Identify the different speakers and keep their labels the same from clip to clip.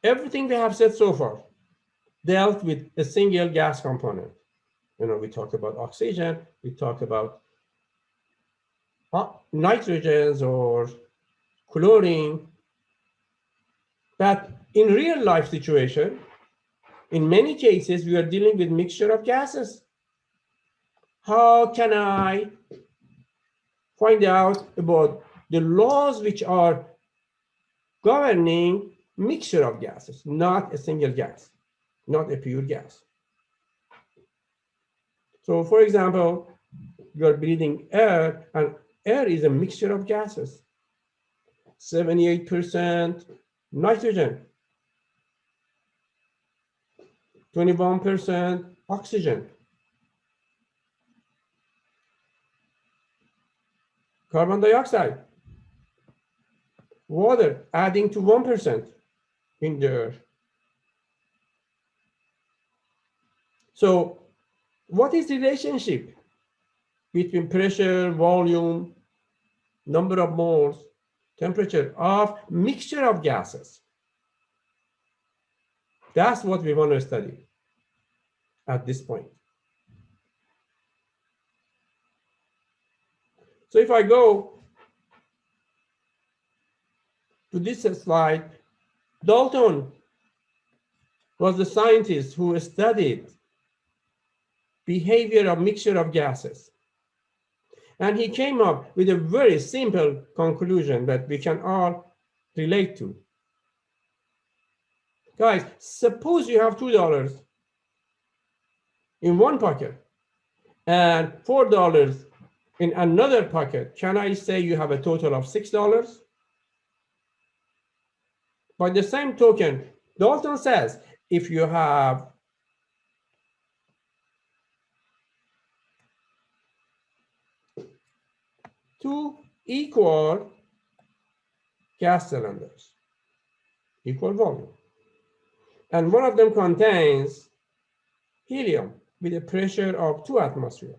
Speaker 1: everything we have said so far dealt with a single gas component. We talked about oxygen, we talked about nitrogens or chlorine. But in real life situation, in many cases, we are dealing with mixture of gases. How can I find out about the laws which are governing mixture of gases, not a single gas, not a pure gas? So for example, you are breathing air, and air is a mixture of gases. 78% nitrogen, 21% oxygen, carbon dioxide, water adding to 1% in the air. So what is the relationship between pressure, volume, number of moles, temperature of mixture of gases? That's what we want to study at this point. So if I go to this slide, Dalton was the scientist who studied behavior of mixture of gases. And he came up with a very simple conclusion that we can all relate to. Guys, suppose you have $2 in one pocket and $4 in another pocket. Can I say you have a total of $6? By the same token, Dalton says if you have two equal gas cylinders, equal volume, and one of them contains helium with a pressure of 2 atmospheres.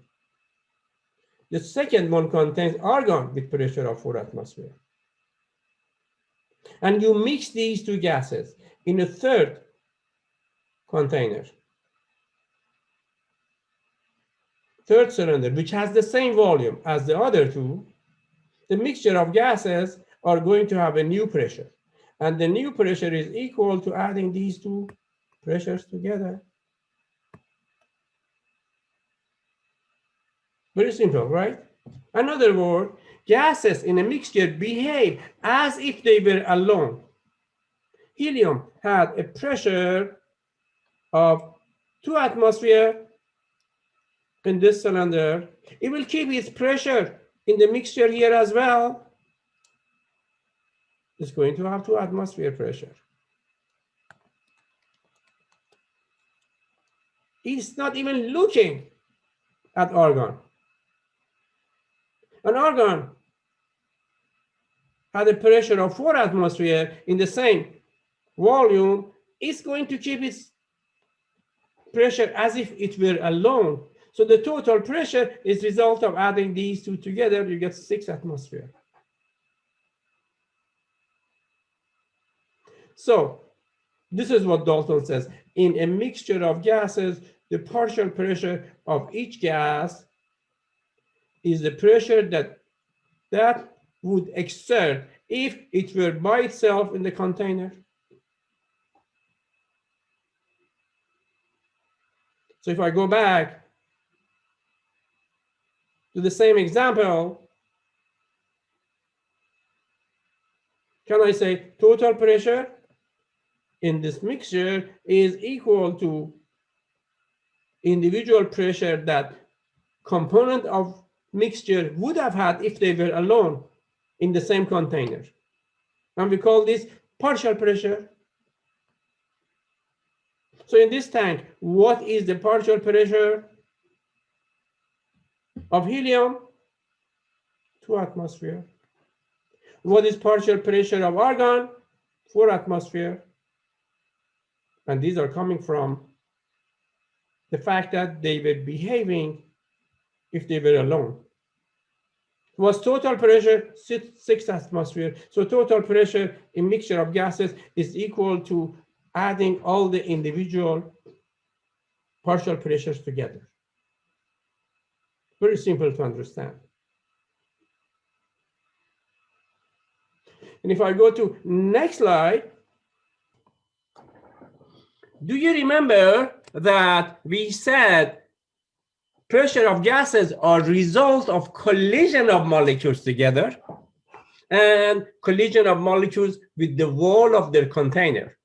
Speaker 1: The second one contains argon with pressure of 4 atmospheres. And you mix these two gases in a third container, third cylinder, which has the same volume as the other two. The mixture of gases are going to have a new pressure. And the new pressure is equal to adding these two pressures together. Very simple, right? Another word, gases in a mixture behave as if they were alone. Helium had a pressure of 2 atmospheres in this cylinder. It will keep its pressure in the mixture here as well. It's going to have 2 atmosphere pressure. It's not even looking at argon. An argon had a pressure of 4 atmospheres in the same volume. It's going to keep its pressure as if it were alone. So the total pressure is the result of adding these two together. You get 6 atmospheres. So this is what Dalton says. In a mixture of gases, the partial pressure of each gas is the pressure that would exert if it were by itself in the container. So if I go back to the same example, can I say total pressure in this mixture is equal to individual pressure that component of mixture would have had if they were alone in the same container. And we call this partial pressure. So in this tank, what is the partial pressure of helium? 2 atmospheres. What is partial pressure of argon? 4 atmospheres. And these are coming from the fact that they were behaving if they were alone. Was total pressure 6 atmospheres. So total pressure in mixture of gases is equal to adding all the individual partial pressures together. Very simple to understand. And if I go to next slide, do you remember that we said pressure of gases are result of collision of molecules together and collision of molecules with the wall of their container?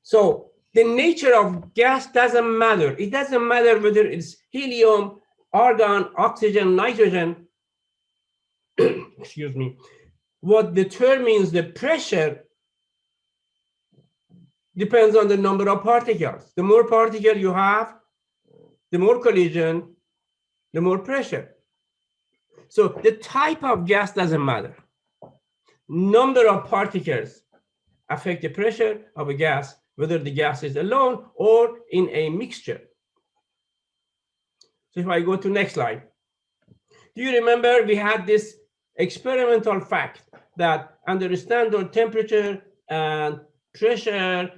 Speaker 1: So the nature of gas doesn't matter. It doesn't matter whether it's helium, argon, oxygen, nitrogen. Excuse me. What determines the pressure depends on the number of particles. The more particles you have, the more collision, the more pressure. So the type of gas doesn't matter. Number of particles affect the pressure of a gas, whether the gas is alone or in a mixture. So if I go to next slide, do you remember we had this experimental fact that under standard temperature and pressure,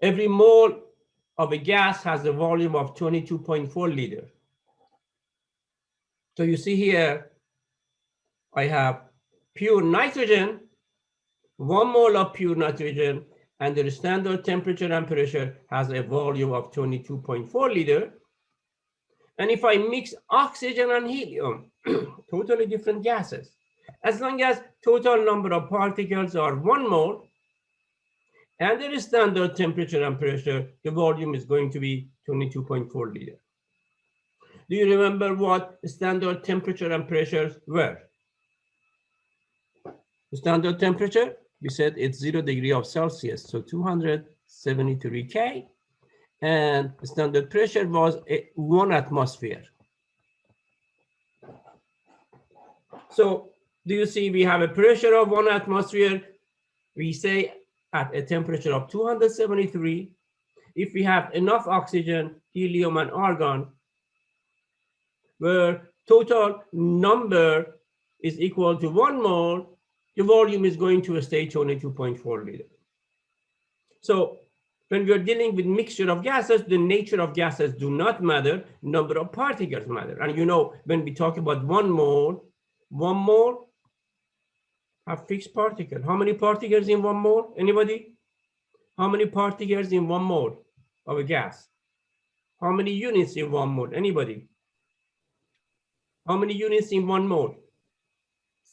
Speaker 1: every mole of a gas has a volume of 22.4 liters. So you see here, I have pure nitrogen, 1 mole of pure nitrogen, and the standard temperature and pressure has a volume of 22.4 liters. And if I mix oxygen and helium, totally different gases, as long as total number of particles are 1 mole, and the standard temperature and pressure, the volume is going to be 22.4 liters. Do you remember what standard temperature and pressures were? The standard temperature, we said it's 0 degrees of Celsius, so 273 K. And the standard pressure was 1 atmosphere. So do you see we have a pressure of 1 atmosphere? We say at a temperature of 273, if we have enough oxygen, helium, and argon, where total number is equal to 1 mole, the volume is going to stay 22.4 liters. So when we are dealing with mixture of gases, the nature of gases do not matter, number of particles matter. And you know, when we talk about 1 mole have fixed particle. How many particles in 1 mole? Anybody? How many particles in 1 mole of a gas? How many units in 1 mole? Anybody? How many units in 1 mole?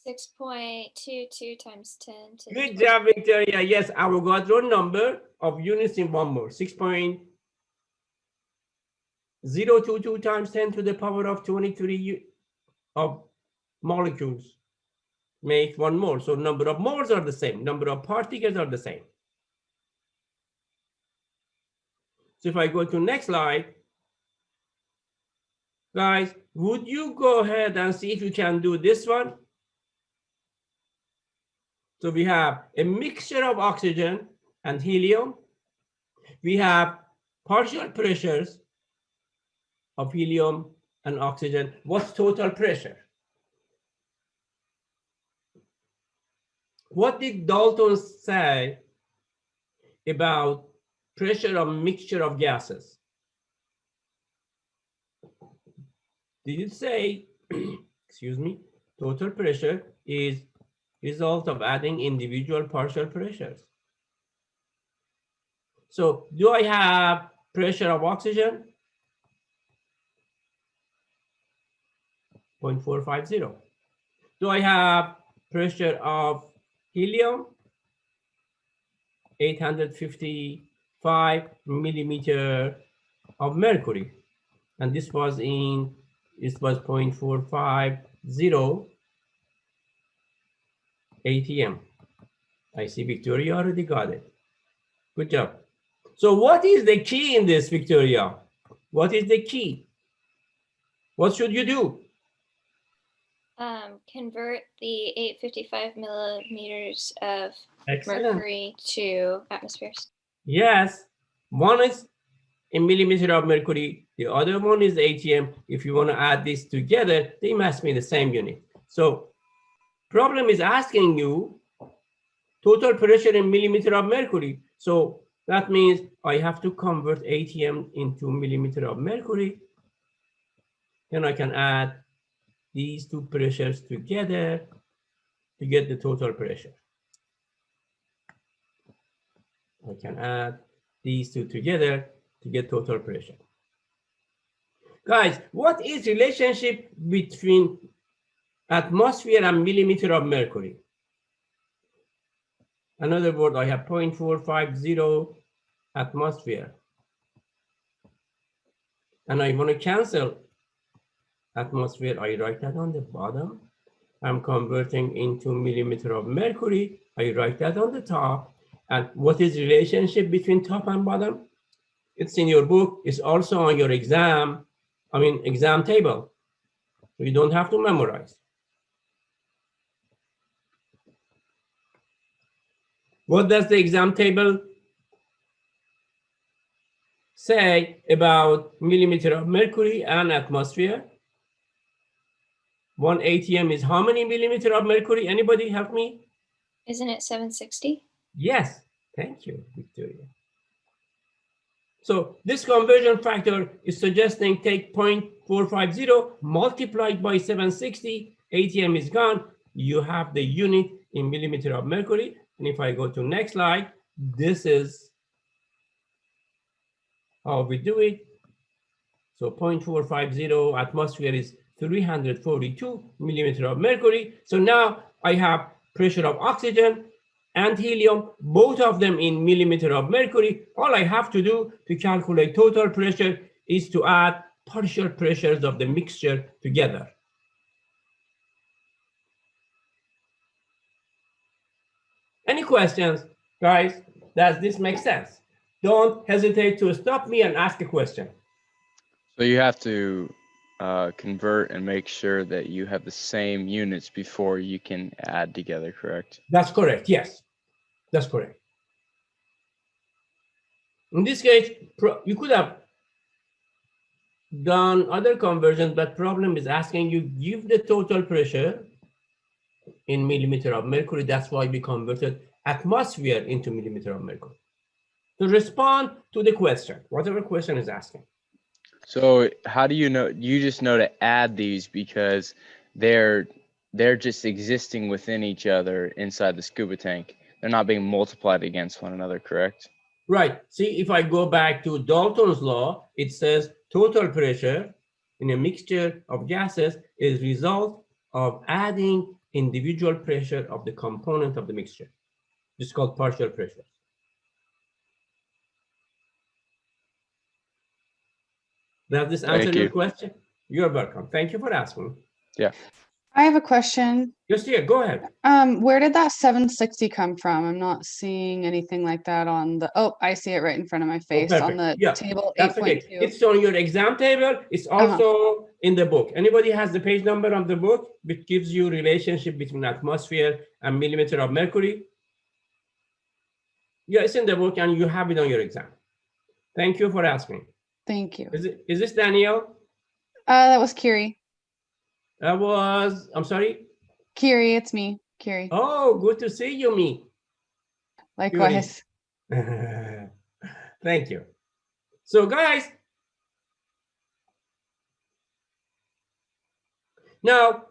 Speaker 2: 6.22 times 10 to the
Speaker 1: Good job, Victoria. Yes, Avogadro number of units in 1 mole, 6.022 times 10 to the power of 23 of molecules make 1 mole. So number of moles are the same, number of particles are the same. So if I go to next slide, guys, would you go ahead and see if you can do this one? So we have a mixture of oxygen and helium. We have partial pressures of helium and oxygen. What's total pressure? What did Dalton say about pressure of mixture of gases? Did it say, excuse me, total pressure is result of adding individual partial pressures? So do I have pressure of oxygen? 0.450. Do I have pressure of helium? 855 millimeter of mercury. And this was 0.450 ATM. I see Victoria already got it. Good job. So what is the key in this, Victoria? What is the key? What should you do?
Speaker 2: Convert the 855 millimeters of
Speaker 1: Excellent.
Speaker 2: mercury to atmospheres.
Speaker 1: Yes, one is a millimeter of mercury, the other one is ATM. If you want to add this together, they must be the same unit. So problem is asking you total pressure in millimeter of mercury. So that means I have to convert ATM into millimeter of mercury. Then I can add these two pressures together to get the total pressure. I can add these two together to get total pressure. Guys, what is relationship between atmosphere and millimeter of mercury? Another word, I have 0.450 atmosphere. And I want to cancel atmosphere. I write that on the bottom. I'm converting into millimeter of mercury. I write that on the top. And what is the relationship between top and bottom? It's in your book. It's also on your exam table. So you don't have to memorize. What does the exam table say about millimeter of mercury and atmosphere? 1 ATM is how many millimeter of mercury? Anybody help me?
Speaker 2: Isn't it 760?
Speaker 1: Yes, thank you, Victoria. So this conversion factor is suggesting take 0.450 multiplied by 760, ATM is gone. You have the unit in millimeter of mercury. And if I go to next slide, this is how we do it. So 0.450 atmosphere is 342 millimeter of mercury. So now I have pressure of oxygen and helium, both of them in millimeter of mercury. All I have to do to calculate total pressure is to add partial pressures of the mixture together. Any questions, guys? Does this make sense? Don't hesitate to stop me and ask a question.
Speaker 3: So you have to convert and make sure that you have the same units before you can add together, correct?
Speaker 1: That's correct, yes. That's correct. In this case, you could have done other conversions, but problem is asking you give the total pressure in millimeter of mercury. That's why we converted atmosphere into millimeter of mercury. To respond to the question, whatever question is asking.
Speaker 3: So how do you know? You just know to add these because they're just existing within each other inside the scuba tank. They're not being multiplied against one another, correct?
Speaker 1: Right. See, if I go back to Dalton's law, it says total pressure in a mixture of gases is result of adding individual pressure of the component of the mixture. This is called partial pressure. Does this answer your question? You're welcome. Thank you for asking.
Speaker 3: Yeah.
Speaker 4: I have a question.
Speaker 1: Yes, dear, go ahead.
Speaker 4: Where did that 760 come from? I'm not seeing anything like that on the, oh, I see it right in front of my face on the table 8.2.
Speaker 1: Okay. It's on your exam table. It's also in the book. Anybody has the page number of the book, which gives you relationship between atmosphere and millimeter of mercury? Yeah, it's in the book and you have it on your exam. Thank you for asking.
Speaker 4: Thank you.
Speaker 1: Is this Danielle?
Speaker 4: That was Kiri.
Speaker 1: That was, I'm sorry?
Speaker 4: Kiri, it's me, Kiri.
Speaker 1: Oh, good to see you, me.
Speaker 4: Likewise.
Speaker 1: Thank you. So guys, now